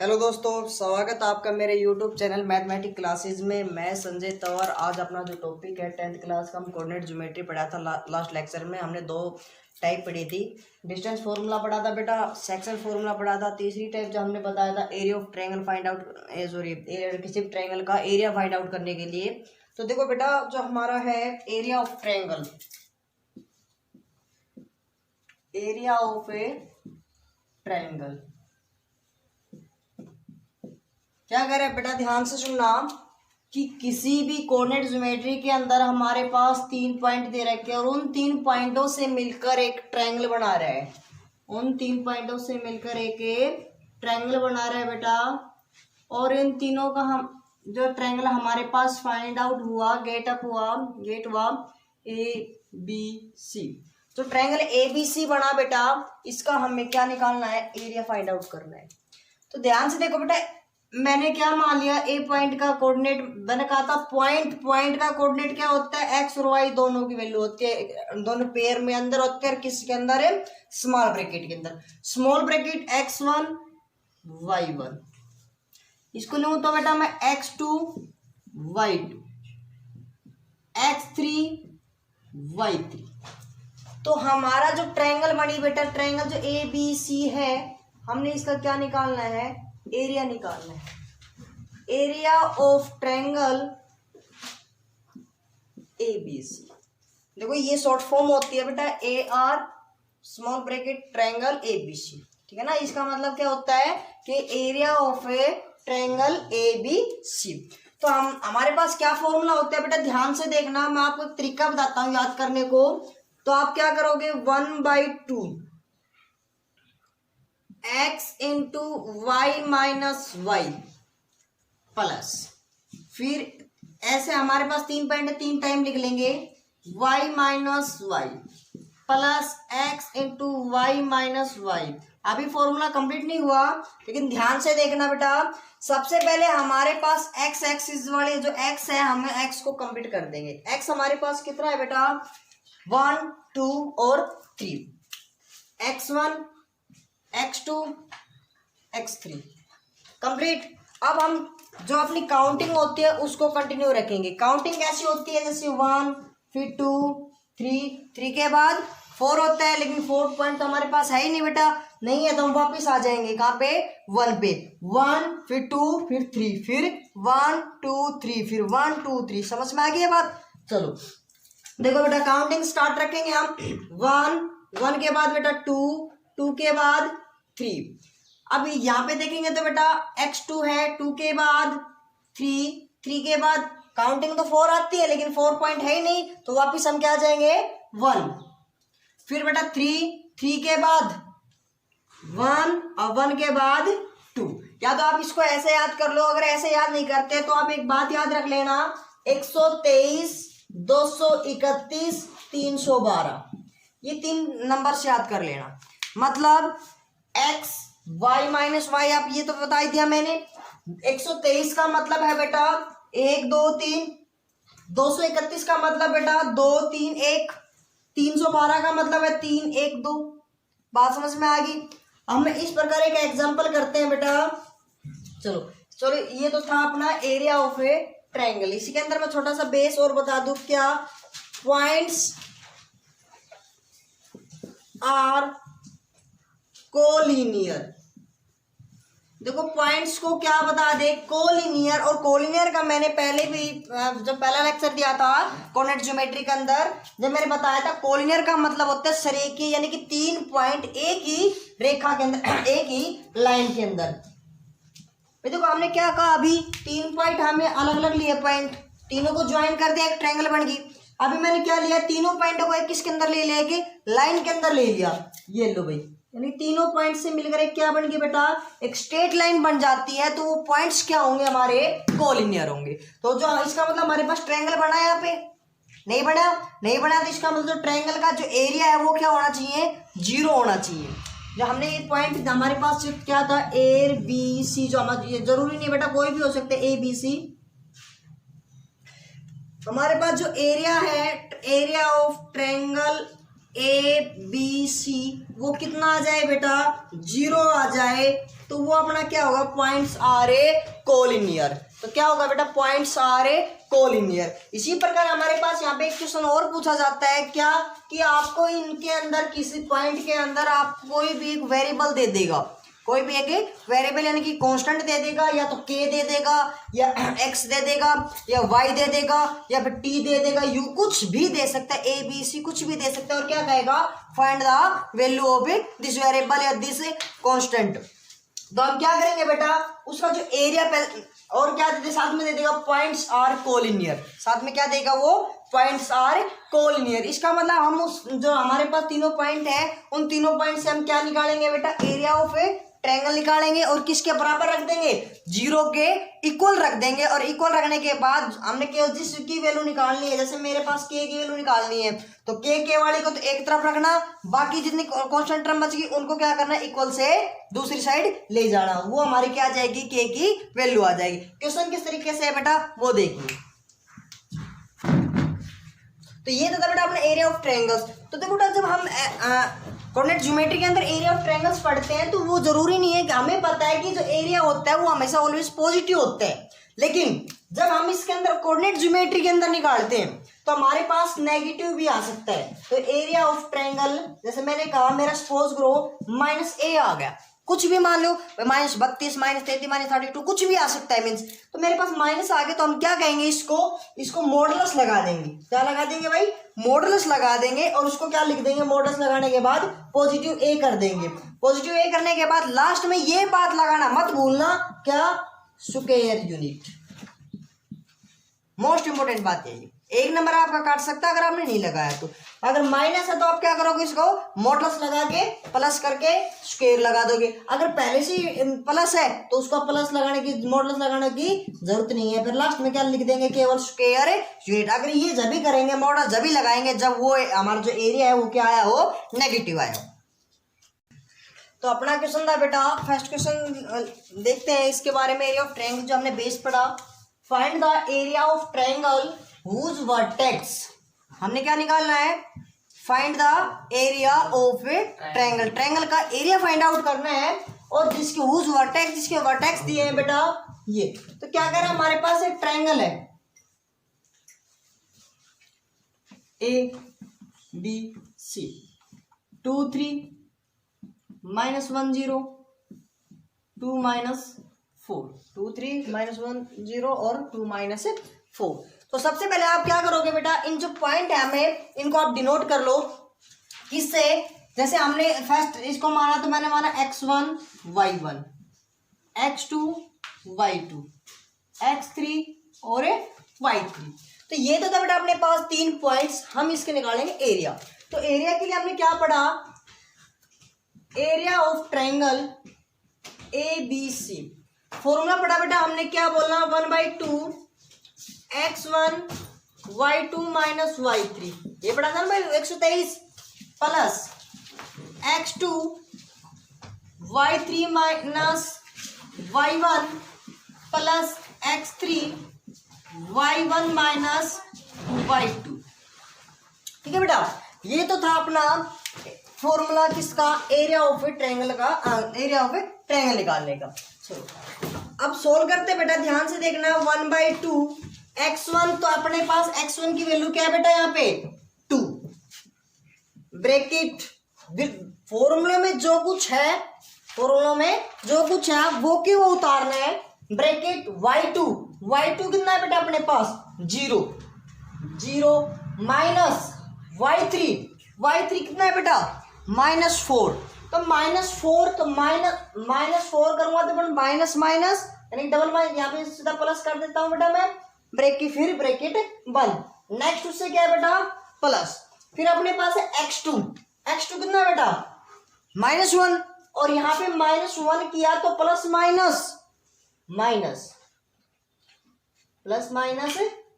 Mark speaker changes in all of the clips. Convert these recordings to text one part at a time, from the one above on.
Speaker 1: Hello दोस्तों, स्वागत है आपका मेरे यूट्यूब चैनल मैथमेटिक क्लासेस में। मैं संजय तंवर। आज अपना जो टॉपिक है 10th क्लास का, हम कोऑर्डिनेट ज्योमेट्री पढ़ा था। लास्ट लेक्चर में हमने दो टाइप पढ़ी थी। डिस्टेंस फॉर्मूला पढ़ा था बेटा, सेक्शन फॉर्मूला पढ़ा था। तीसरी टाइप जो हमने बताया था area of triangle find out, sorry किसी भी ट्रायंगल का एरिया फाइंड आउट करने के लिए। तो देखो बेटा, जो हमारा है area of triangle, area of a triangle क्या कह रहे हैं बेटा, ध्यान से सुनना कि किसी भी कोऑर्डिनेट ज्योमेट्री के अंदर हमारे पास 3 पॉइंट दे रखे हैं और उन 3 पॉइंटों से मिलकर एक ट्रायंगल बना रहा है। उन 3 पॉइंटों से मिलकर एक ट्रायंगल बना रहा है बेटा। और इन तीनों का हम जो ट्रायंगल हमारे पास फाइंड आउट हुआ, गेट हुआ ABC। तो ट्रायंगल ABC बना बेटा, इसका हमें क्या निकालना है, एरिया फाइंड आउट करना है। तो ध्यान से देखो बेटा, मैंने क्या मान लिया, ए पॉइंट का कोऑर्डिनेट, मैंने कहा था पॉइंट का कोऑर्डिनेट क्या होता है, एक्स और वाई दोनों की वैल्यू होती है, दोनों पेयर में अंदर होते हैं। और किसके अंदर है, स्मॉल ब्रैकेट के अंदर। स्मॉल ब्रैकेट x1 y1, इसको लूं तो बेटा मैं x2 y2 x3 y3। तो हमारा जो ट्रायंगल बनी बेटा, ट्रायंगल जो ABC है, हमने इसका क्या निकालना है, एरिया निकालना है। एरिया ऑफ ट्रायंगल ABC, देखो ये शॉर्ट फॉर्म होती है बेटा, AR small bracket triangle ABC, ठीक है ना। इसका मतलब क्या होता है कि area of a triangle ABC। तो हमारे पास क्या फॉर्मूला होता है बेटा, ध्यान से देखना, मैं आपको एक तरीका बताता हूं याद करने को। तो आप क्या करोगे, 1/2 x into Y minus Y plus, फिर ऐसे हमारे पास 3 पॉइंट है, 3 टाइम लिख लेंगे, y minus Y plus X into Y minus Y. अभी फॉर्मूला कंप्लीट नहीं हुआ, लेकिन ध्यान से देखना बेटा। सबसे पहले हमारे पास x एक्सिस वाले जो x है, हमें x को कंप्लीट कर देंगे। x हमारे पास कितना है बेटा, 1 2 और 3, x1 x2 x3 कंप्लीट। अब हम जो अपनी काउंटिंग होती है उसको कंटिन्यू रखेंगे। काउंटिंग कैसी होती है, जैसे 1 फिर 2 3 के बाद 4 होता है, लेकिन 4 पॉइंट तो हमारे पास है ही नहीं बेटा, नहीं है तो हम वापस आ जाएंगे कहाँ पे, 1 पे। 1 फिर 2 फिर 3 फिर 1 2 3 फिर 1 2 3। समझ में आ गई है बात। चलो देखो बेटा, काउंटिंग स्टार्ट रखेंगे हम। 1 के बाद बेटा 2 के बाद 3। अब यहाँ पे देखेंगे तो बेटा x2 है, 2 के बाद 3 के बाद काउंटिंग तो 4 आती है, लेकिन 4 पॉइंट है ही नहीं, तो वापिस हम क्या आ जाएंगे, 1। फिर बेटा 3 के बाद 1 और 1 के बाद 2। या तो आप इसको ऐसे याद कर लो, अगर ऐसे याद नहीं करते तो आप एक बात याद रख लेना, 123 231 312, ये 3 नंबर से याद कर लेना। मतलब x y माइनस वाई, आप ये तो बता ही दिया मैंने। 123 का मतलब है बेटा 1 2 3, 231 का मतलब बेटा 2 3 1, 312 का मतलब है 3 1 2। बात समझ में आ गई। हम इस प्रकार एक एग्जांपल करते हैं बेटा। चलो ये तो था अपना एरिया ऑफ ए ट्रायंगल। इसी के अंदर मैं छोटा सा बेस और बता दूं, क्या, पॉइंट्स आर कोलिनियर। देखो पॉइंट्स को क्या बता दे, कोलिनियर। और कोलिनियर का मैंने पहले भी जब पहला लेक्चर दिया था कोऑर्डिनेट ज्योमेट्री के अंदर, जब मैंने बताया था कोलिनियर का मतलब होता है सरेकी, यानी कि 3 पॉइंट एक ही रेखा के अंदर, एक ही लाइन के अंदर। देखो हमने क्या कहा, अभी 3 पॉइंट हमें अलग अलग लिए, पॉइंट तीनों को ज्वाइन कर दिया, एक ट्रायंगल बन गई। अभी मैंने क्या लिया, तीनों पॉइंटों को एक किसके अंदर ले लिया, कि लाइन के अंदर ले लिया। ये लो भाई, यानी तीनों पॉइंट से मिलकर एक क्या बन गई बेटा, एक स्ट्रेट लाइन बन जाती है। तो वो पॉइंट्स क्या होंगे, हमारे कोलिनियर होंगे। तो जो इसका मतलब हमारे पास ट्रायंगल बना है, यहाँ पे नहीं बना तो इसका मतलब ट्रायंगल का जो एरिया है वो क्या होना चाहिए, 0 होना चाहिए। जो हमने ये पॉइंट हमारे पास क्या था, ABC, जो हमारे जरूरी नहीं बेटा कोई भी हो सकते ABC। हमारे पास जो एरिया है, area of triangle A B C वो कितना आ जाए बेटा, 0 आ जाए, तो वो अपना क्या होगा, पॉइंट्स आर ए कोलिनियर। तो क्या होगा बेटा, पॉइंट्स आर ए कोलिनियर। इसी प्रकार हमारे पास यहाँ पे एक क्वेश्चन और पूछा जाता है क्या, कि आपको इनके अंदर किसी पॉइंट के अंदर आप कोई भी एक वेरिएबल दे देगा, कोई भी एक वेरिएबल यानी कि कांस्टेंट दे देगा, या तो k दे देगा, या x दे देगा, या y दे देगा, या फिर t दे देगा, u कुछ भी दे सकता है, a b c कुछ भी दे सकता है, और क्या कहेगा, find the value of this variable या दिस कांस्टेंट। तो हम क्या करेंगे बेटा, उसका जो एरिया और क्या दे साथ में दे देगा, पॉइंट्स आर कोलिनियर, साथ में क्या देगा वो, पॉइंट्स आर कोलिनियर। इसका मतलब हम उस जो हमारे पास तीनों पॉइंट है, उन तीनों पॉइंट से हम क्या निकालेंगे बेटा, एरिया ऑफ ए ट्रायंगल निकालेंगे, और किसके बराबर रख देंगे, 0 के इक्वल रख देंगे। और इक्वल रखने के बाद हमने केवल जिसकी वैल्यू निकालनी है, जैसे मेरे पास k की वैल्यू निकालनी है, तो k वाली को तो एक तरफ रखना, बाकी जितनी कांस्टेंट टर्म बचेगी उनको क्या करना, इक्वल से दूसरी साइड ले जाना, वो हमारी क्या आ जाएगी, k की वैल्यू आ जाएगी। क्वेश्चन किस तरीके से है बेटा वो देखिए। तो ये था बेटा अपना एरिया ऑफ ट्रायंगल्स। तो देखो बेटा जब हम कोऑर्डिनेट ज्योमेट्री के अंदर एरिया ऑफ ट्रायंगल्स पढ़ते हैं, तो वो जरूरी नहीं है कि हमें पता है कि जो एरिया होता है वो हमेशा ऑलवेज पॉजिटिव होता है, लेकिन जब हम इसके अंदर कोऑर्डिनेट ज्योमेट्री के अंदर निकालते हैं तो हमारे पास नेगेटिव भी आ सकता है। तो एरिया ऑफ ट्रायंगल, जैसे मैंने कहा मेरा सपोज करो -a आ गया, कुछ भी मान लो, -32 -33 -32 कुछ भी आ सकता है, मीन्स तो मेरे पास माइनस आ गया, तो हम क्या कहेंगे, इसको मॉडुलस लगा देंगे। क्या लगा देंगे भाई, मॉडुलस लगा देंगे, और उसको क्या लिख देंगे, मॉडुलस लगाने के बाद पॉजिटिव a कर देंगे। पॉजिटिव a करने के बाद लास्ट में ये बात लगाना मत भूलना, क्या, स्क्वायर यूनिट। मोस्ट इंपोर्टेंट बात है, एक नंबर आपका काट सकता है अगर आपने नहीं लगाया तो। अगर माइनस है तो आप क्या करोगे, इसको मॉडुलस लगा के प्लस करके स्क्वायर लगा दोगे। अगर पहले से प्लस है तो उसको प्लस लगाने की, मॉडुलस लगाने की जरूरत नहीं है, फिर लास्ट में क्या लिख देंगे, केवल स्क्वायर यूनिट। अगर ये जब भी करेंगे, मॉडुलस जब भी लगाएंगे जब वो हमारा जो एरिया है वो क्या आया हो, नेगेटिव आया हो। तो अपना क्वेश्चन था बेटा, फर्स्ट क्वेश्चन देखते हैं इसके बारे में, एरिया ऑफ ट्रायंगल जो हमने बेस पढ़ा। Find the area of triangle whose vertex, हमने क्या निकालना है, find the area of a triangle, triangle का एरिया फाइंड आउट करना है, और जिसके हुज वर्टेक्स, जिसके वर्टेक्स दिए हैं बेटा ये। तो क्या कह रहा है, हमारे पास एक ट्रायंगल है ए बी सी, 2 3 -1 0 2 -4, 2 3 -1 0 और 2 -4। तो सबसे पहले आप क्या करोगे बेटा, इन जो पॉइंट है हमें इनको आप डिनोट कर लो, किससे, जैसे हमने फर्स्ट इसको माना, तो मैंने माना x1 y1, x2 y2, x3 और y3। तो ये तो था बेटा अपने पास 3 पॉइंट्स, हम इसके निकालेंगे एरिया। तो एरिया के लिए हमने क्या पढ़ा, area of triangle A B C, formula पढ़ा बेटा हमने, क्या बोलना, 1/2 x1 y2 - y3, ये पढ़ा था ना भाई, 123 plus x2 y3 - y1 plus x3 y1 - y2। ठीक है बेटा, ये तो था अपना फॉर्मूला किसका, एरिया ऑफ ए ट्रायंगल का, एरिया ऑफ ए ट्रायंगल निकालने का। चलो अब सोल्व करते बेटा, ध्यान से देखना, 1/2 x1, तो अपने पास x1 की वैल्यू क्या है बेटा, यहाँ पे 2, ब्रैकेट, फॉर्मूले में जो कुछ है, फॉर्मूला में जो कुछ है वो क्यों वो उतारना है, ब्रैकेट y2 कितना है बेटा अपने पास, 0 माइनस y3 कितना है बेटा, -4। तो -4, तो -4 करूंगा तो माइनस माइनस यानी डबल माइनस, यहाँ पे सीधा प्लस कर देता हूँ बेटा मैं, ब्रैकेट, फिर ब्रैकेट बंद, नेक्स्ट उससे क्या है बेटा, प्लस, फिर अपने पास है x2 कितना है बेटा, -1, और यहाँ पे -1 किया तो प्लस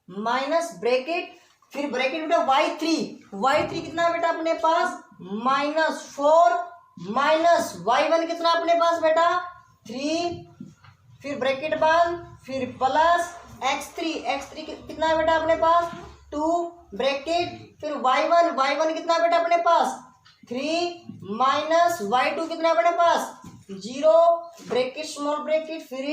Speaker 1: माइनस ब्रैकेट, फिर ब्रैकेट बेटा y3 कितना है बेटा अपने पास, -4 माइनस y1 कितना अपने पास बेटा 3, फिर ब्रैकेट बंद, फिर प्लस x3 कितना है बेटा अपने पास 2 ब्रैकेट, फिर y1 कितना बेटा अपने पास 3 माइनस y2 कितना अपने पास 0 ब्रैकेट स्मॉल ब्रैकेट फिर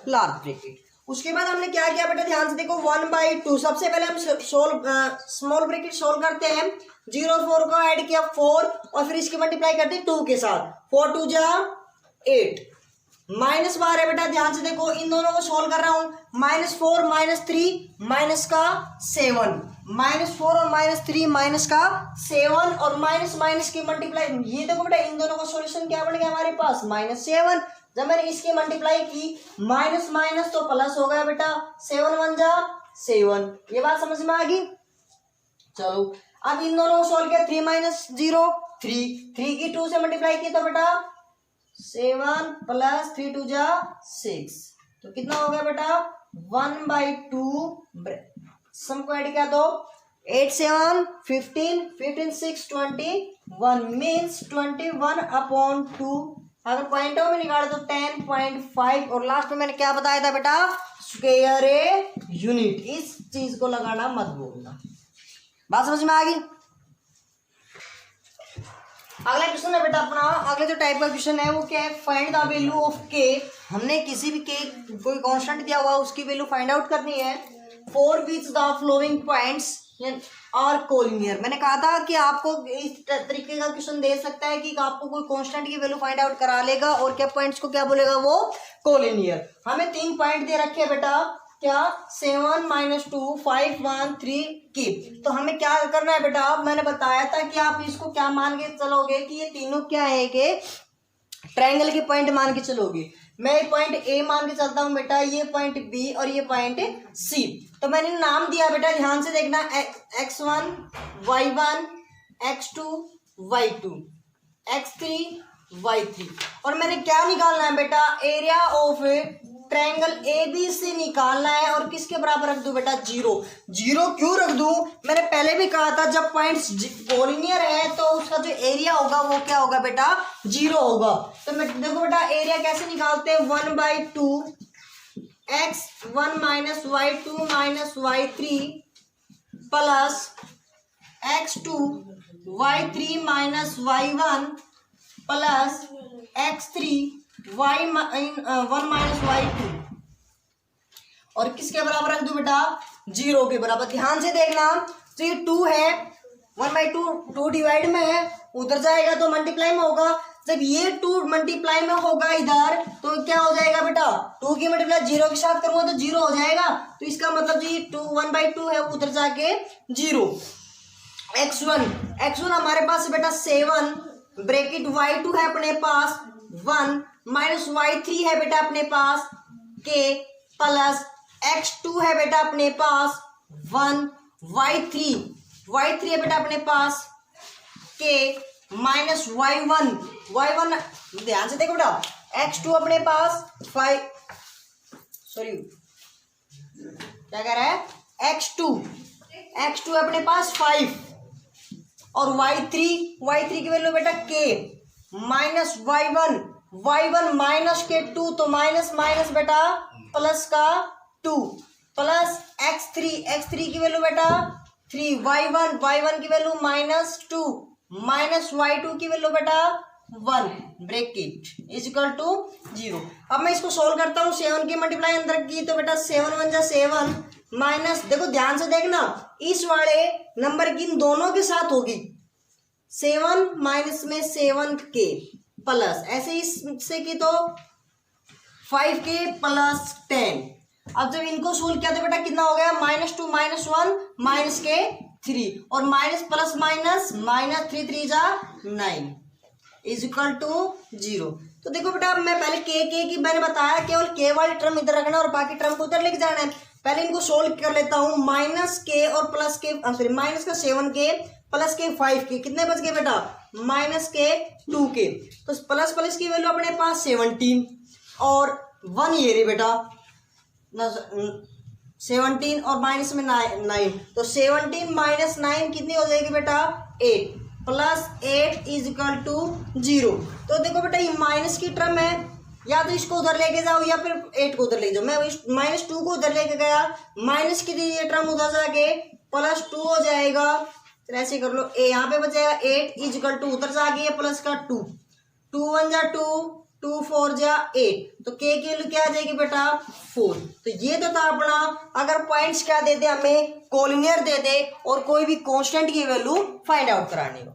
Speaker 1: लार्ज ब्रैकेट। उसके बाद हमने क्या किया बेटा ध्यान से देखो 1/2। सबसे पहले हम स्मॉल ब्रैकेट सोल्व करते हैं। 0 और 4 को ऐड किया 4 और फिर इसकी मल्टीप्लाई करते हैं 2 के साथ। 4 2 जा 8 माइनस बार है बेटा ध्यान से देखो इन दोनों को सोल्व कर रहा हूं। -4 -3 माइनस का 7 -4 और -3 माइनस का 7 और माइनस माइनस की मल्टीप्लाई। ये देखो बेटा इन दोनों का सॉल्यूशन क्या बन गया हमारे पास -7। जब मैंने इसकी मल्टीप्लाई की माइनस माइनस तो प्लस हो गया बेटा 7 1 जा 7। ये बात समझ में आ गई। चलो अब इन दोनों को सोल्व किया 3 - 0 3 की 2 से मल्टीप्लाई की तो बेटा 7 + 3 2 जा 6 तो कितना हो गया बेटा 1/2 सम को ऐड किया तो 8 7 15 15 6 21 मीन्स 21/2। अगर पॉइंटों में निकाले तो 10.5 और लास्ट में मैंने क्या बताया था बेटा स्क्वायर यूनिट। इस चीज को लगाना मत भूलना। बात समझ में आ गई। अगला क्वेश्चन है बेटा अपना अगले जो टाइप का क्वेश्चन है वो क्या है फाइंड द वैल्यू ऑफ के। हमने किसी भी के कोई कांस्टेंट दिया हुआ उसकी वैल्यू फाइंड आउट करनी है। For which the following points are collinear. मैंने कहा था कि आपको इस तरीके का क्वेश्चन दे सकता है कि आपको कोई कांस्टेंट की वैल्यू फाइंड आउट करा लेगा और क्या पॉइंट्स को क्या बोलेगा वो कोलिनियर। हमें 3 पॉइंट दे रखे हैं बेटा क्या 7 - 2 5 1 3 की। तो हमें क्या करना है बेटा मैंने बताया था कि आप इसको क्या मान के चलोगे कि ये तीनों क्या है कि ट्रायंगल के पॉइंट मान के चलोगे। मैं पॉइंट ए मान के चलता हूं बेटा ये पॉइंट बी और ये पॉइंट सी। तो मैंने नाम दिया बेटा ध्यान से देखना x1 y1 x2 y2 x3 y3 और मैंने क्या निकालना है बेटा एरिया ऑफ ट्रायंगल ABC निकालना है। और किसके बराबर रख दूं बेटा 0। 0 क्यों रख दूं मैंने पहले भी कहा था जब पॉइंट्स कोलिनियर है तो उसका जो एरिया होगा वो क्या होगा बेटा 0 होगा। तो मैं देखो बेटा एरिया कैसे निकालते हैं 1/2 x1 - y2 - y3 plus x2 y3 - y1 plus x3 1 - y2 और किसके बराबर रख दूं बेटा 0 के बराबर। ध्यान से देखना तो ये 2 है 1/2 2 डिवाइड में है उधर जाएगा तो मल्टीप्लाई में होगा। जब ये 2 मल्टीप्लाई में होगा इधर तो क्या हो जाएगा बेटा 2 की मल्टीप्लाई 0 के साथ करूंगा तो 0 हो जाएगा। तो इसका मतलब जो ये 1/2 है उधर जाके 0। x1 हमारे पास बेटा 7 ब्रैकेट y2 है अपने पास 1 माइनस y3 है बेटा अपने पास के प्लस x2 है बेटा अपने पास 1 y3 है बेटा अपने पास के माइनस y1 ध्यान से देखो बेटा x2 अपने पास 5 सॉरी क्या कह रहा है x2 अपने पास 5 और y3 की वैल्यू बेटा k माइनस y1 माइनस के 2 तो माइनस माइनस बेटा प्लस का 2 प्लस x3 की वैल्यू बेटा 3 y1 की वैल्यू -2 माइनस y2 की वैल्यू बेटा 1 ब्रैकेट इज इक्वल टू 0। अब मैं इसको सोल्व करता हूँ 7 की मल्टीप्लाई अंदर की तो बेटा 7 1 जा 7 माइनस देखो ध्यान से देखना इस वाले नंबर की इन दोनों के साथ होगी 7 माइनस में 7 के प्लस ऐसे इससे की तो 5 के प्लस 10। अब जब इनको सोल्व किया तो बेटा कितना हो गया -2 -1 माइनस के 3 और माइनस प्लस माइनस -3 3 जा 9 इज इक्वल टू 0। तो देखो बेटा मैं पहले के की मैंने बताया केवल के वाली टर्म इधर रखना और बाकी टर्म को उधर लेके जाना है। पहले इनको सोल्व कर लेता हूँ माइनस के और प्लस के सॉरी माइनस का 7 के प्लस के 5 के कितने बच गए बेटा माइनस के 2 के। तो प्लस की वैल्यू अपने पास 17 और 1 ये रही बेटा 17 और माइनस में 9 तो 17 माइनस 9 कितनी हो जाएगी बेटा 8 प्लस 8 इज इक्वल टू 0। तो देखो बेटा ये माइनस की टर्म है या तो इसको उधर लेके जाओ या फिर 8 को उधर लेके जाओ। मैं -2 को उधर लेके गया माइनस की थी ये टर्म उधर जाके प्लस 2 हो जाएगा, तो ऐसे कर लो, ए यहाँ पे बचेगा 8 इजकल टू, उधर से आ गई है प्लस का 2, 2 1 जा 2, 2 4 जा 8, तो के वैल्यू क्या आ जाएगी बेटा 4। तो ये तो था अपना, अगर पॉइंट्स क्या दे दे हमें, कोलिनियर दे दे और कोई भी कांस्टेंट की वैल्यू फाइंड आउट करानी हो।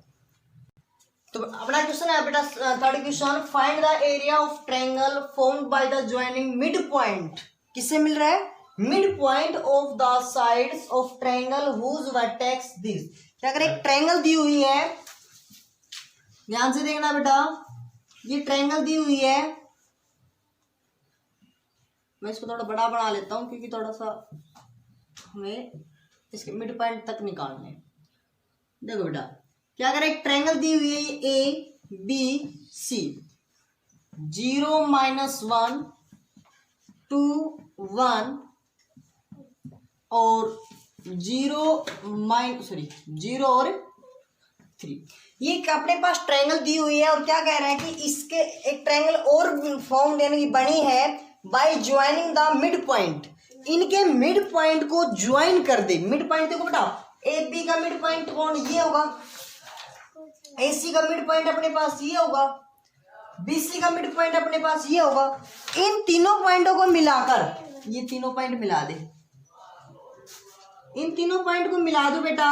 Speaker 1: तो अपना क्वेश्चन है बेटा third question, find the area of triangle formed by the joining mid point. किससे मिल रहा है, mid point of the sides of triangle whose vertex this. क्या अगर एक ट्रायंगल दी हुई है, ध्यान से देखना बेटा, ये ट्रायंगल दी हुई है, मैं इसको थोड़ा बड़ा बना लेता हूं क्योंकि थोड़ा सा हमें इसके मिड पॉइंट तक निकालने। देखो बेटा, क्या अगर एक ट्रायंगल दी हुई है ए बी सी, 0 -1 2 1 और 0 और 3, ये अपने पास ट्रायंगल दी हुई है और क्या कह रहा है कि इसके एक ट्रायंगल और फॉर्म देने की बनी है by joining the mid point. इनके मिड पॉइंट को ज्वाइन कर दे। मिड पॉइंट देखो बेटा, ए बी का मिड पॉइंट कौन, ये होगा, ए सी का मिड पॉइंट अपने पास ये होगा, बी सी का मिड पॉइंट अपने पास ये होगा। इन तीनों पॉइंटों को मिलाकर, ये तीनों पॉइंट मिला दे, इन तीनों पॉइंट को मिला दो बेटा,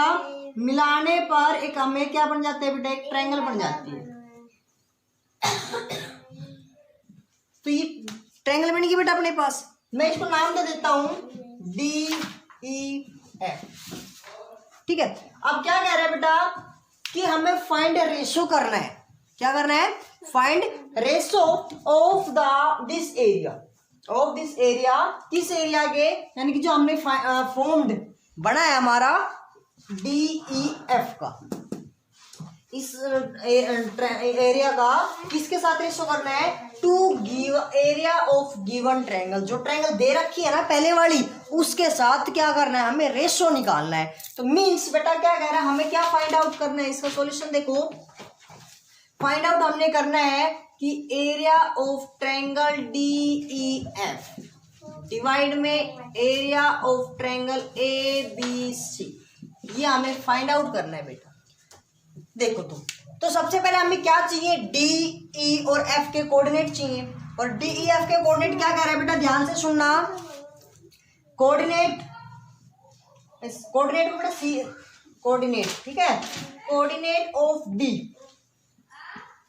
Speaker 1: मिलाने पर एक हमें क्या बन जाता है बेटा, एक ट्रायंगल बन जाती है। तो ये ट्रायंगल बनेगी बेटा अपने पास, मैं इसको नाम दे देता हूं DEF। ठीक है, अब क्या कह रहा है बेटा कि हमें फाइंड रेशो करना है। क्या करना है, find ratio of the this area, of this area, किस एरिया के, यानी कि जो हमने फॉर्म्ड बना है हमारा DEF का, इस एरिया का किसके साथ रेशो करना है, to give area of given triangle. जो ट्रायंगल दे रखी है ना पहले वाली, उसके साथ क्या करना है, हमें रेशो निकालना है। तो मीन्स बेटा क्या कह रहा है, हमें क्या फाइंड आउट करना है, इसका सॉल्यूशन देखो, फाइंड आउट हमने करना है कि area of triangle DEF divide में एरिया ऑफ ट्रायंगल ABC, ये हमें फाइंड आउट करना है बेटा। देखो तो सबसे पहले हमें क्या चाहिए, D, E और F के कोऑर्डिनेट चाहिए। और D, E, F के कोऑर्डिनेट क्या कह रहा है बेटा, ध्यान से सुनना, कोऑर्डिनेट को बेटा सी कोऑर्डिनेट, ठीक है, कोऑर्डिनेट ऑफ D,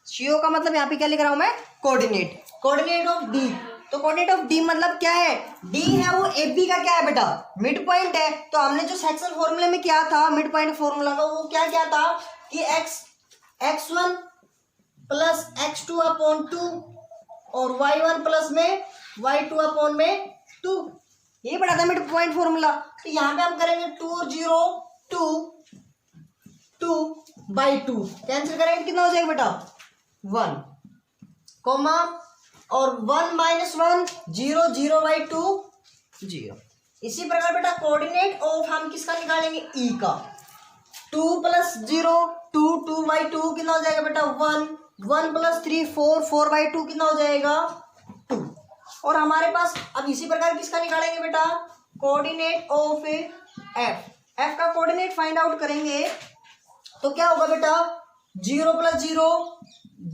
Speaker 1: CO का मतलब यहाँ पे क्या लिख रहा हूं मैं, कोऑर्डिनेट, कोऑर्डिनेट ऑफ D। तो कोऑर्डिनेट ऑफ D मतलब क्या है, D है वो AB का क्या है बेटा, मिड पॉइंट है। तो हमने जो सेक्शन फॉर्मूले में क्या था, मिड पॉइंट फॉर्मूला का, वो क्या क्या था कि x1 प्लस x2 अपॉन 2 और y1 प्लस में y2 अपॉन में 2, ये बड़ा था मिड पॉइंट फॉर्मूला। तो यहाँ पे हम करेंगे 2 और 0 2/2 कैंसिल करेंगे, कितना हो जाएगा बेटा 1, कोमा और 1 - 1 0 0/2 0। इसी प्रकार बेटा कोऑर्डिनेट ऑफ हम किसका निकालेंगे, E का, 2 + 0 2 2/2 कितना हो जाएगा बेटा 1, 1 + 3 4 4/2 कितना हो जाएगा 2। और हमारे पास अब इसी प्रकार किसका निकालेंगे बेटा, कोऑर्डिनेट ऑफ F का कोऑर्डिनेट फाइंड आउट करेंगे। तो क्या होगा बेटा 0 + 0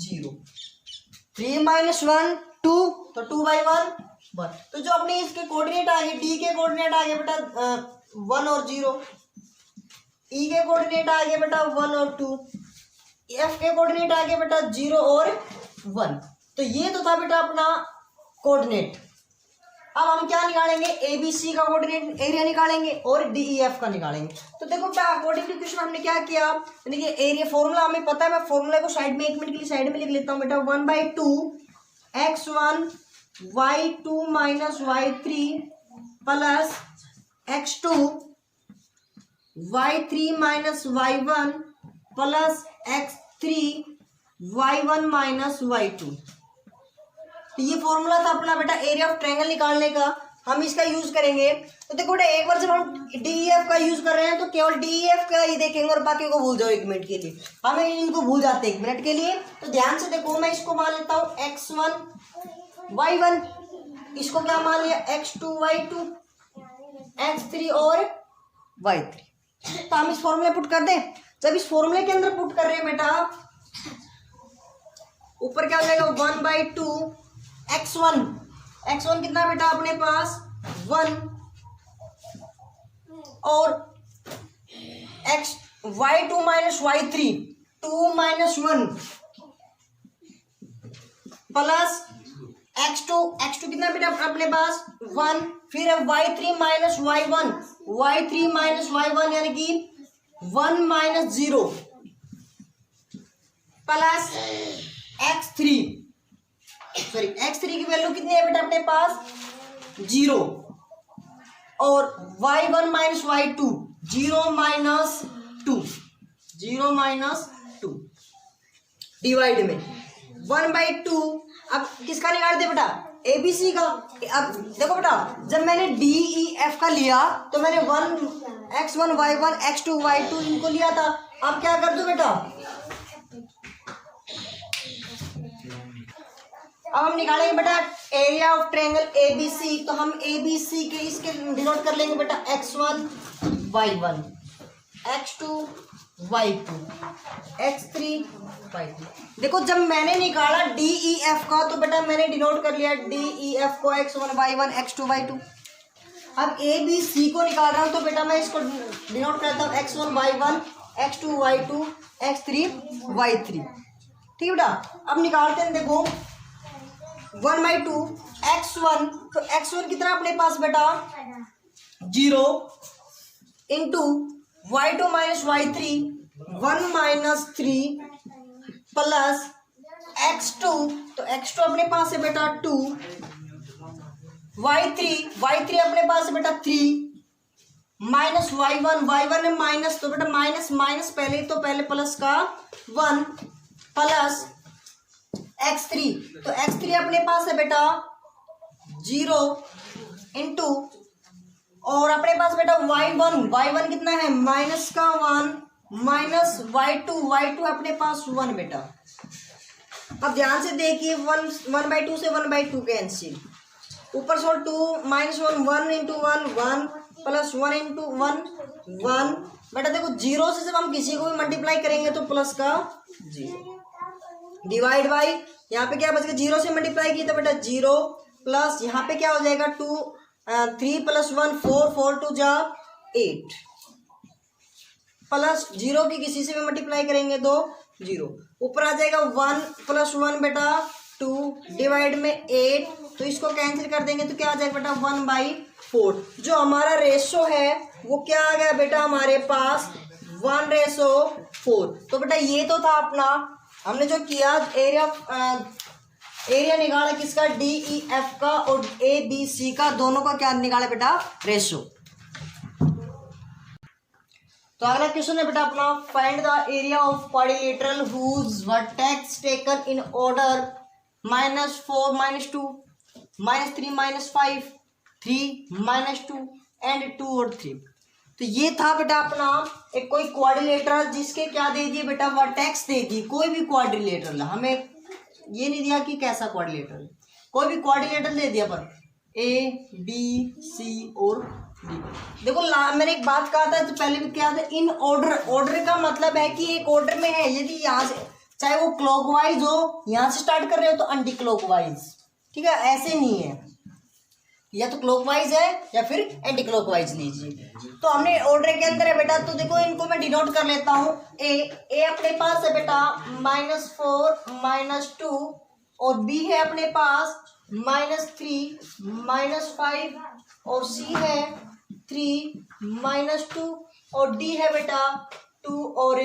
Speaker 1: 0, 3 - 1 2, तो 2/1 1। तो जो अपने इसके कोऑर्डिनेट आ गए, D के कोऑर्डिनेट आ गए बेटा 1 और 0, E के कोऑर्डिनेट आ गए बेटा 1 और 2, F के कोऑर्डिनेट आ गए बेटा 0 और 1। तो ये तो था बेटा अपना कोऑर्डिनेट। अब हम क्या निकालेंगे, ABC का कोऑर्डिनेट एरिया निकालेंगे और DEF का निकालेंगे। तो देखो बेटा अकॉर्डिंग टू क्वेश्चन हमने क्या किया, यानी कि एरिया फॉर्मूला हमें पता है, मैं फॉर्मूला को साइड में 1 मिनट के लिए साइड में लिख लेता हूँ बेटा, 1/2 x1 y2 - y3 plus x2 y3 - y1 plus x3 y1 - y2। तो ये फॉर्मूला था अपना बेटा एरिया ऑफ ट्रायंगल निकालने का, हम इसका यूज करेंगे। तो देखो बेटा एक बार जब हम DEF का यूज कर रहे हैं तो केवल DEF का ही देखेंगे और बाकी को भूल जाओ 1 मिनट के लिए, हमें इनको भूल जाते हैं 1 मिनट के लिए। तो ध्यान से देखो, मैं इसको मान लेता हूँ x1 y1, इसको क्या मान लिया x2 y2, x3 और y3। तो हम इस फॉर्मूले पुट कर दें। जब इस फॉर्मूले के अंदर पुट कर रहे हैं बेटा, ऊपर क्या हो जाएगा 1/2 x1। x1 कितना बेटा अपने पास 1, और y2 minus y3 2 minus 1 plus x2 कितना बेटा अपने पास 1, फिर y3 माइनस y1 यानी कि 1 माइनस 0 प्लस x3 की वैल्यू कितनी है बेटा अपने पास 0, और y1 minus y2 0 minus 2 divide में 1/2। अब किसका निकाल दे बेटा ABC का। अब देखो बेटा, जब मैंने DEF का लिया तो मैंने 1 x1 y1 x2 y2 इनको लिया था। अब क्या कर दो बेटा, अब हम निकालेंगे बेटा एरिया ऑफ ट्रायंगल ABC। तो हम ABC के इसके डिनोट कर लेंगे बेटा x1 y1 x2 y2 x3 y3। देखो जब मैंने निकाला DEF का तो बेटा मैंने डिनोट कर लिया DEF को x1 y1 x2 y2। अब ABC को निकाल रहा हूं तो बेटा मैं इसको डिनोट करता हूं x1 y1 x2 y2 x3 y3। ठीक है बेटा, अब निकालते हैं। देखो 1/2 x1, तो x1 कितना अपने पास बेटा 0 into y2 minus y3 1 minus 3 plus x2, तो x2 अपने पास है बेटा 2, y3 अपने पास है बेटा 3 माइनस y1 है माइनस, तो बेटा माइनस पहले प्लस का 1 प्लस x3, तो x3 अपने पास है बेटा 0 इंटू, और अपने पास बेटा y1 कितना है माइनस का 1 माइनस y2 अपने पास 1 बेटा। अब ध्यान से देखिए 1/2 से 1/2 कैंसिल, ऊपर से 2 माइनस 1 इंटू 1 प्लस 1 इंटू 1 बेटा। देखो 0 से जब हम किसी को भी मल्टीप्लाई करेंगे तो प्लस का 0 डिवाइड बाई, यहाँ पे क्या बच गया 0 से मल्टीप्लाई की तो बेटा 0 प्लस यहाँ पे क्या हो जाएगा 3 प्लस 1 4 2 जा 8 प्लस 0 की किसी से भी मल्टीप्लाई करेंगे तो 0, ऊपर आ जाएगा 1 प्लस 1 बेटा 2 डिवाइड में 8, तो इसको कैंसिल कर देंगे तो क्या आ जाएगा बेटा 1/4। जो हमारा रेशो है वो क्या आ गया बेटा हमारे पास 1:4। तो बेटा ये तो था अपना, हमने जो किया एरिया निकाला किसका DEF का और ABC का, दोनों का क्या निकाला बेटा रेशो। तो अगला क्वेश्चन है बेटा अपना, find the area of quadrilateral whose vertex taken in order -4 -2 -3 -5 3 -2 and 2 और 3। तो ये था बेटा अपना एक कोई क्वाड्रिलेटरल जिसके क्या दे दिए बेटा वर्टेक्स दे दी। कोई भी क्वाड्रिलेटरल, हमें ये नहीं दिया कि कैसा क्वाड्रिलेटरल, कोई भी क्वाड्रिलेटरल दे दिया पर ABC और D। देखो मैंने एक बात कहा था तो पहले भी क्या था, इन ऑर्डर का मतलब है कि एक ऑर्डर में है। यदि यहाँ से चाहे वो क्लॉकवाइज हो, यहाँ से स्टार्ट कर रहे हो तो एंटी क्लॉकवाइज, ठीक है, ऐसे नहीं है, या तो क्लॉकवाइज है या फिर एंटी क्लॉकवाइज लीजिए। तो हमने ऑर्डर के अंदर है बेटा, तो देखो इनको मैं डिनोट कर लेता हूँ। ए अपने पास है बेटा -4 -2 और B है अपने पास -3 -5 और C है 3 -2 और D है बेटा 2 और A।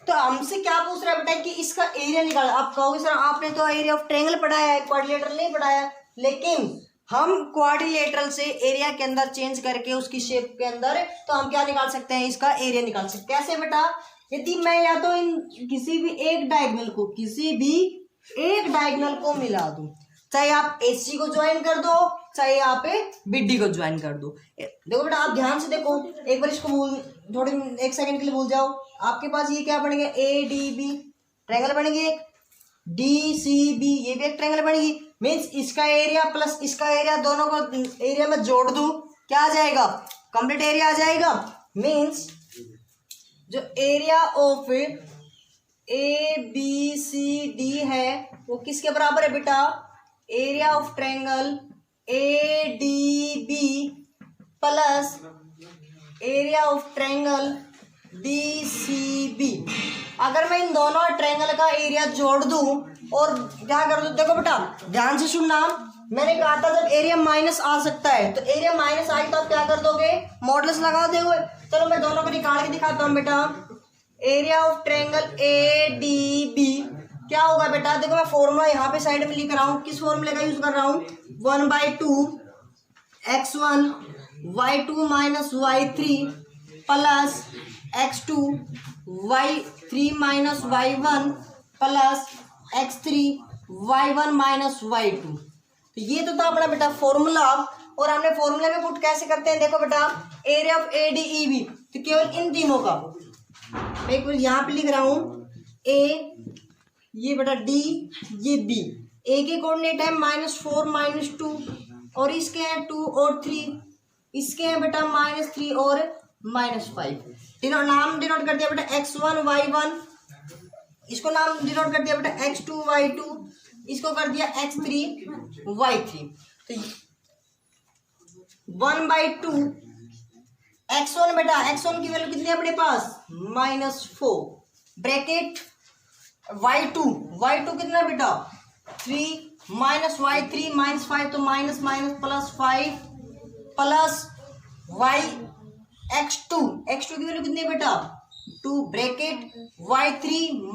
Speaker 1: तो हमसे क्या पूछ रहा है बेटा कि इसका एरिया निकाल। आप कहोगे सर आपने तो एरिया ऑफ ट्रायंगल पढ़ाया है, क्वाड्रिलेटरल नहीं पढ़ाया, लेकिन हम क्वाड्रिलेटरल से एरिया के अंदर चेंज करके उसकी शेप के अंदर तो हम क्या निकाल सकते हैं, इसका एरिया निकाल सकते हैं। कैसे बेटा, यदि मैं या तो इन किसी भी एक डायगोनल को मिला दूं, चाहे आप AC को ज्वाइन कर दो चाहे आप BD को ज्वाइन कर दो। देखो बेटा आप ध्यान से देखो, एक बार इसको थोड़ी 1 सेकंड के लिए भूल जाओ। आपके पास ये क्या बनेंगे ADB ट्रायंगल बनेगी, एक DCB ये भी एक ट्रायंगल बनेगी। मीन्स इसका एरिया प्लस इसका एरिया दोनों को एरिया में जोड़ दूं क्या आ जाएगा कंप्लीट एरिया आ जाएगा। मीन्स जो एरिया ऑफ ABCD है वो किसके बराबर है बेटा, area of triangle ADB plus area of triangle DCB। अगर मैं इन दोनों ट्रायंगल का एरिया जोड़ दूं और क्या कर दूं, देखो बेटा ध्यान से सुनना, मैंने कहा था जब एरिया माइनस आ सकता है तो एरिया माइनस आई तो आप क्या कर दोगे, मॉडुलस लगा दोगे। चलो मैं दोनों को निकाल के दिखाता हूँ बेटा। एरिया ऑफ ट्रायंगल ADB क्या होगा बेटा, देखो मैं फॉर्मूला यहाँ पे साइड में लिख रहा हूँ, किस फॉर्मूले का यूज कर रहा हूँ, 1/2 x1 y2 minus y3 plus x2 y3 minus y1 plus x3 y1 minus y2। तो ये तो था अपना बेटा फॉर्मूला। और हमने फॉर्मूले में पुट कैसे करते हैं, देखो बेटा एरिया ऑफ ADEB तो केवल इन तीनों का, मैं एक बार यहाँ पे लिख रहा हूँ A, ये बेटा D, ये B। A के कोऑर्डिनेट है -4 -2 और इसके हैं 2 और 3, इसके हैं बेटा -3 और -5। नाम डिनोट कर दिया बेटा x1 y1, इसको नाम डिनोट कर दिया बेटा x2 y2, इसको कर दिया x3 y3। तो 1/2 x1 बेटा, x1 की वैल्यू कितनी है अपने पास -4 ब्रैकेट y2 कितना बेटा 3 माइनस y3 -5 तो माइनस प्लस 5 प्लस x2 की वैल्यू कितनी है बेटा 2 bracket y3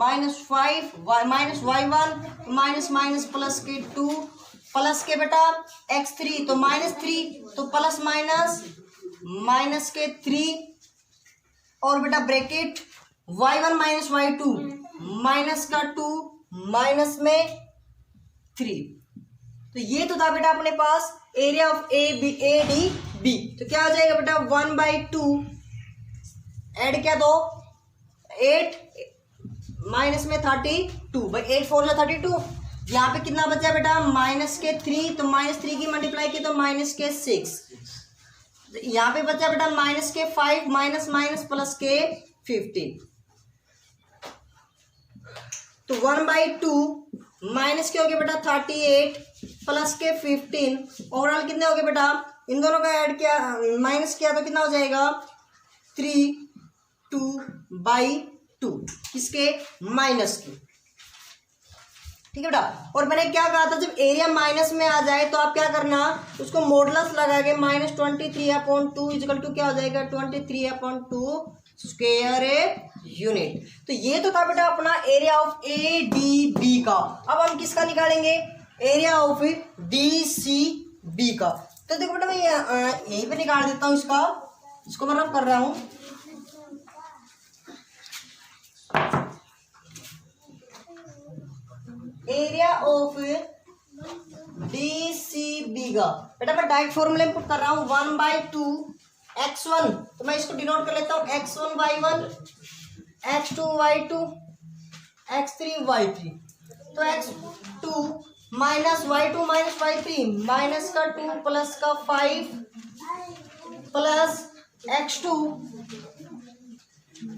Speaker 1: -5 minus y1 minus plus के 2 प्लस के बेटा x3 तो -3 तो प्लस माइनस के 3 और बेटा bracket y1 minus y2 minus का 2 माइनस में 3। तो ये तो था बेटा अपने पास एरिया ऑफ ADB। तो क्या आ जाएगा बेटा 1/2 ऐड क्या दो 8 माइनस में 32 भाई 8 4 जा 32। यहाँ पे कितना बचा बेटा माइनस के 3 तो -3 की मल्टीप्लाई की तो माइनस के 6। यहाँ पे बचा बेटा माइनस के 5 माइनस प्लस के 15। तो 1/2 माइनस के हो गया बेटा 38 प्लस के 15। ओवरऑल कितने हो गए बेटा, इन दोनों का ऐड किया माइनस किया तो कितना हो जाएगा 3/2 किसके माइनस के। ठीक है बेटा। और मैंने क्या कहा था जब एरिया माइनस में आ जाए तो आप क्या करना उसको मॉडुलस लगा के -23/2 इक्वल टू क्या हो जाएगा 23/2 स्क्वायर यूनिट। तो ये तो था बेटा अपना एरिया ऑफ ADB का। अब हम किसका निकालेंगे एरिया ऑफ DCB का। तो देखो बेटा मैं यहीं पे निकाल देता हूँ इसको मैं रब कर रहा हूँ। एरिया ऑफ DCB का बेटा मैं डायरेक्ट फॉर्मूले में पुट कर रहा हूँ 1/2 x1 तो मैं इसको डिनोट कर लेता हूँ x1 y1 x2 y2 x3 y3। तो x2 minus y2 minus y3 minus का 2 प्लस का 5 प्लस x2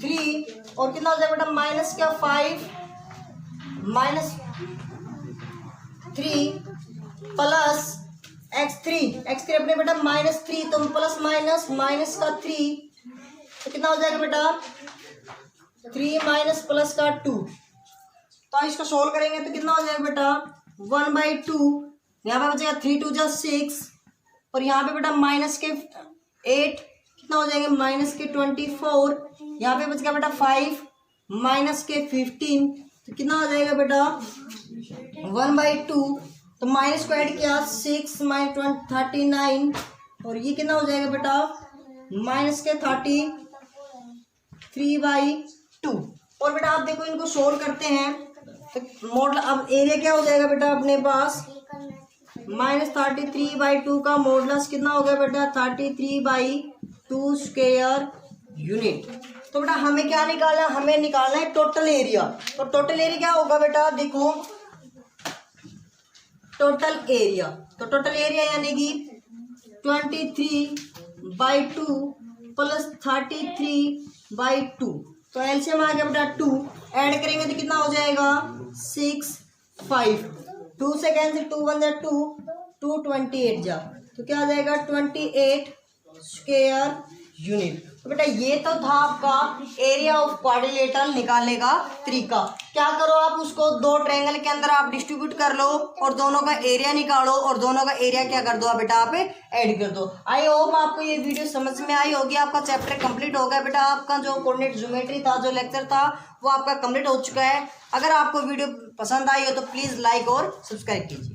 Speaker 1: 3 और कितना हो जाएगा बेटा माइनस का 5 माइनस 3 प्लस x3 अपने बेटा -3 तो प्लस माइनस का 3 तो कितना हो जाएगा बेटा 3 माइनस प्लस का 2। तो इसको सोल्व करेंगे तो कितना हो जाएगा बेटा 1/2 यहाँ पे बचेगा 3 2 जा 6 और यहाँ पे बेटा माइनस के 8 कितना हो जाएगा माइनस के 24 यहाँ पे बचेगा बेटा 5 माइनस के 15 तो कितना हो जाएगा बेटा 1/2 तो माइनस को ऐड किया 6 - 39 और ये कितना हो जाएगा बेटा माइनस के 33/2। और बेटा आप देखो इनको सोल्व करते हैं तो मॉडल अब एरिया क्या हो जाएगा बेटा अपने पास -33/2 का मॉडुलस कितना हो गया बेटा 33/2 स्क्वायर यूनिट। तो बेटा हमें क्या निकालना है हमें निकालना है टोटल एरिया। तो टोटल एरिया क्या होगा बेटा देखो टोटल एरिया। तो टोटल एरिया यानी कि 23 बाई 2 प्लस 33/2। तो एलसीएम आ गया बेटा 2, ऐड करेंगे तो कितना हो जाएगा 6 5, 2 से कैंसिल, 2 1 जा 2, 2 28 जा, तो क्या आ जाएगा 28 स्क्वायर यूनिट। तो बेटा ये तो था आपका एरिया ऑफ क्वाड्रिलेटरल निकालने का तरीका। क्या करो आप उसको दो ट्रायंगल के अंदर आप डिस्ट्रीब्यूट कर लो और दोनों का एरिया निकालो और दोनों का एरिया क्या कर दो आप बेटा आप ऐड कर दो। आई होप आपको ये वीडियो समझ में आई होगी। आपका चैप्टर कंप्लीट हो गया बेटा। आपका जो कोऑर्डिनेट ज्योमेट्री था, जो लेक्चर था, वो आपका कंप्लीट हो चुका है। अगर आपको वीडियो पसंद आई हो तो प्लीज लाइक और सब्सक्राइब कीजिए।